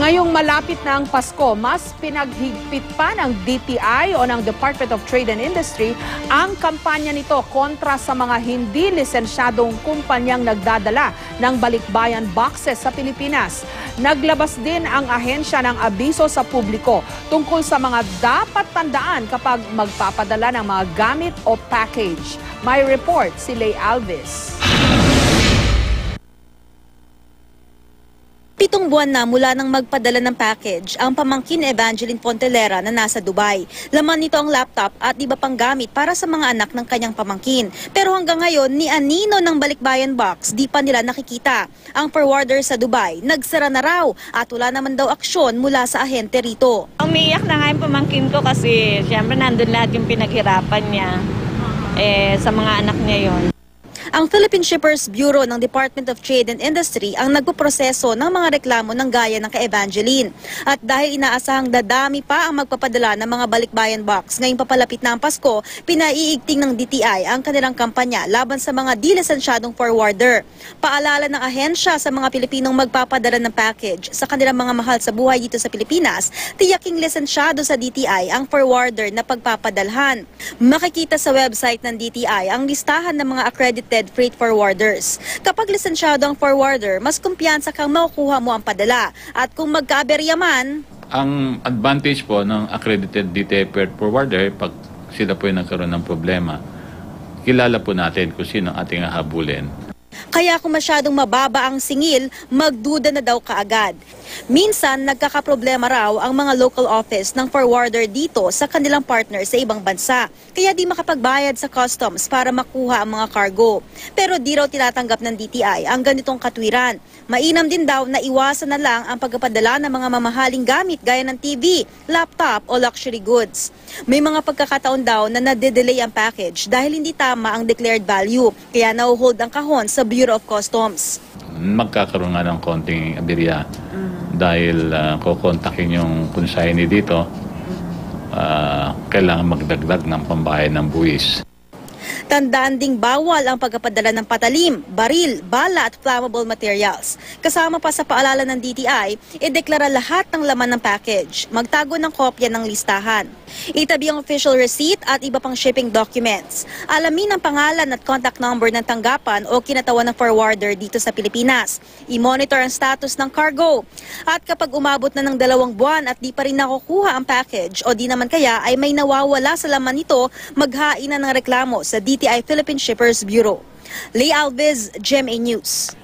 Ngayong malapit na ang Pasko, mas pinaghigpit pa ng DTI o ng Department of Trade and Industry ang kampanya nito kontra sa mga hindi lisensyadong kumpanyang nagdadala ng balikbayan boxes sa Pilipinas. Naglabas din ang ahensya ng abiso sa publiko tungkol sa mga dapat tandaan kapag magpapadala ng mga gamit o package. May report si Lay Alves. 7 buwan na mula nang magpadala ng package ang pamangkin ni Evangeline Pontelera na nasa Dubai. Laman nito ang laptop at iba pang gamit para sa mga anak ng kanyang pamangkin. Pero hanggang ngayon, ni anino ng balikbayan box, di pa nila nakikita. Ang forwarder sa Dubai, nagsara na raw at wala naman daw aksyon mula sa ahente rito. Umiiyak na nga yung pamangkin ko kasi siyempre nandun lahat yung pinaghirapan niya sa mga anak niya yon. Ang Philippine Shippers Bureau ng Department of Trade and Industry ang nagpoproseso ng mga reklamo ng gaya ng kay Evangeline. At dahil inaasahang dadami pa ang magpapadala ng mga balikbayan box ngayong papalapit na ang Pasko, pinaiigting ng DTI ang kanilang kampanya laban sa mga di-lisensyadong forwarder. Paalala ng ahensya sa mga Pilipinong magpapadala ng package sa kanilang mga mahal sa buhay dito sa Pilipinas, tiyaking lisensyado sa DTI ang forwarder na pagpapadalhan. Makikita sa website ng DTI ang listahan ng mga accredited freight forwarders. Kapag lisensyado ang forwarder, mas kumpiyansa kang makukuha mo ang padala. At kung magkaaberya man, ang advantage po ng accredited DTI freight forwarder, pag sila po yung nagkaroon ng problema, kilala po natin kung sino ating hahabulin. kaya kung masyadong mababa ang singil, magduda na daw kaagad. Minsan, nagkakaproblema raw ang mga local office ng forwarder dito sa kanilang partner sa ibang bansa. Kaya di makapagbayad sa customs para makuha ang mga cargo. Pero di raw tinatanggap ng DTI ang ganitong katwiran. Mainam din daw na iwasan na lang ang pagpapadala ng mga mamahaling gamit gaya ng TV, laptop o luxury goods. May mga pagkakataon daw na nade-delay ang package dahil hindi tama ang declared value. Kaya na-hold ang kahon sa Bureau of Customs. Magkakaroon nga ng konting aberya dahil kukontakin yung consignee dito, kailangan magdagdag ng pambayad ng buwis. Tandaan ding bawal ang pagpapadala ng patalim, baril, bala at flammable materials. Kasama pa sa paalala ng DTI, ideklara lahat ng laman ng package. Magtago ng kopya ng listahan. Itabi ang official receipt at iba pang shipping documents. Alamin ang pangalan at contact number ng tanggapan o kinatawan ng forwarder dito sa Pilipinas. I-monitor ang status ng cargo. At kapag umabot na ng 2 buwan at di pa rin nakukuha ang package o di naman kaya ay may nawawala sa laman nito, maghain na ng reklamo sa DTI Philippine Shippers Bureau. Lay Alves, GMA News.